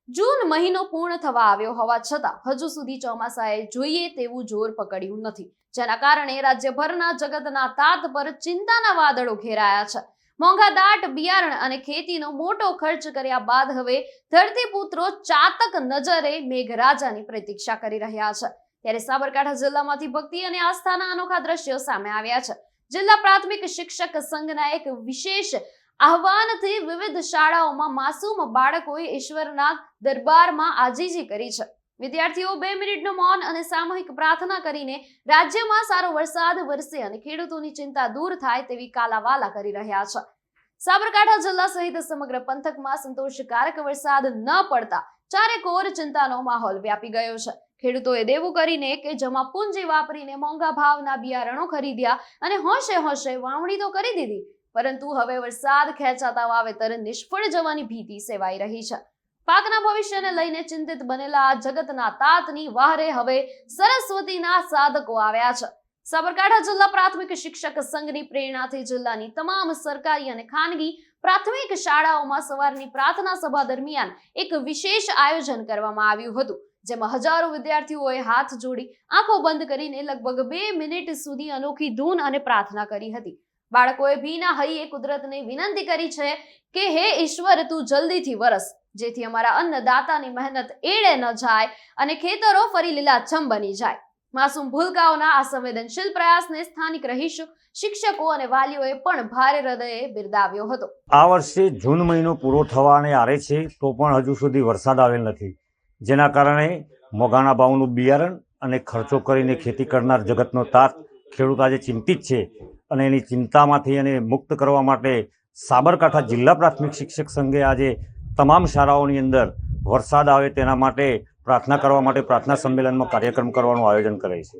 જૂન મહિનો પૂર્ણ થવા આવ્યો હોવા છતાં હજુ સુધી ચોમાસાએ જોઈએ તેવું જોર પકડ્યું નથી, જેના કારણે રાજ્યભરના જગતના તાત પર ચિંતાના વાદળો ઘેરાયા છે. મોંઘા દાટ બિયારણ અને ખેતીનો મોટો ખર્ચ કર્યા બાદ હવે ધરતીપુત્રો ચાતક નજરે મેઘરાજાની પ્રતીક્ષા કરી રહ્યા છે. ત્યારે સાબરકાંઠા જિલ્લામાંથી ભક્તિ અને આસ્થાના અનોખા દ્રશ્યો સામે આવ્યા છે. જિલ્લા પ્રાથમિક શિક્ષક સંઘના એક વિશેષ આહવાનથી વિવિધ શાળાઓમાં માસૂમ બાળકોએ ઈશ્વરના દરબારમાં આજીજી કરી છે. વિદ્યાર્થીઓ 2 મિનિટનું મૌન અને સામૂહિક પ્રાર્થના કરીને રાજ્યમાં સારો વરસાદ વરસે અને ખેડૂતોની ચિંતા દૂર થાય તેવી કાલાવાલા કરી રહ્યા છે. સાબરકાંઠા જિલ્લા સહિત સમગ્ર પંથકમાં સંતોષકારક વરસાદ ન પડતા ચારેકોર ચિંતાનો માહોલ વ્યાપી ગયો છે. ખેડૂતોએ દેવું કરીને કે જમા પૂંજી વાપરીને મોંઘા ભાવના બિયારણો ખરીદ્યા અને હોંશે હોંશે વાવણી તો કરી દીધી, પરંતુ હવે વરસાદ ખેંચાતા વાવેતર નિષ્ફળ જવાની ભીતિ સેવાઈ રહી છે. પાકના ભવિષ્યને લઈને ચિંતિત બનેલા જગતના તાતની વહારે હવે સરસ્વતીના સાધકો આવ્યા છે. સાબરકાંઠા જિલ્લા પ્રાથમિક શિક્ષક સંઘની પ્રેરણાથી જિલ્લાની તમામ સરકારી અને ખાનગી પ્રાથમિક શાળાઓમાં સવારની પ્રાર્થના સભા દરમિયાન એક વિશેષ આયોજન કરવામાં આવ્યું હતું, જેમાં હજારો વિદ્યાર્થીઓએ હાથ જોડી આંખો બંધ કરીને લગભગ 2 મિનિટ સુધી અનોખી ધૂન અને પ્રાર્થના કરી હતી. બાળકોએ ભીના હૈયે કુદરતને વિનંતી કરી છે કે હે ઈશ્વર, તું જલ્દીથી વરસ, જેથી અમારા અન્નદાતાની મહેનત એળે ન જાય અને ખેતરો ફરી લીલાછમ બની જાય. માસૂમ ભૂલકાઓના આ સંવેદનશીલ પ્રયાસને સ્થાનિક રહીશો, શિક્ષકો અને વાલીઓએ પણ ભારે હૃદયે બિરદાવ્યો હતો. આ વર્ષે જૂન મહિનો પૂરો થવાને આરે છે તો પણ હજુ સુધી વરસાદ આવેલ નથી, જેના કારણે મોંઘાના ભાવનું બિયારણ અને ખર્ચો કરીને ખેતી કરનાર જગતનો તાત ખેડૂત આજે ચિંતિત છે. અને એની ચિંતામાંથી એને મુક્ત કરવા માટે સાબરકાંઠા જિલ્લા પ્રાથમિક શિક્ષક સંઘે આજે તમામ શાળાઓની અંદર વરસાદ આવે તેના માટે પ્રાર્થના કરવા માટે પ્રાર્થના સંમેલનમાં કાર્યક્રમ કરવાનું આયોજન કરાય છે.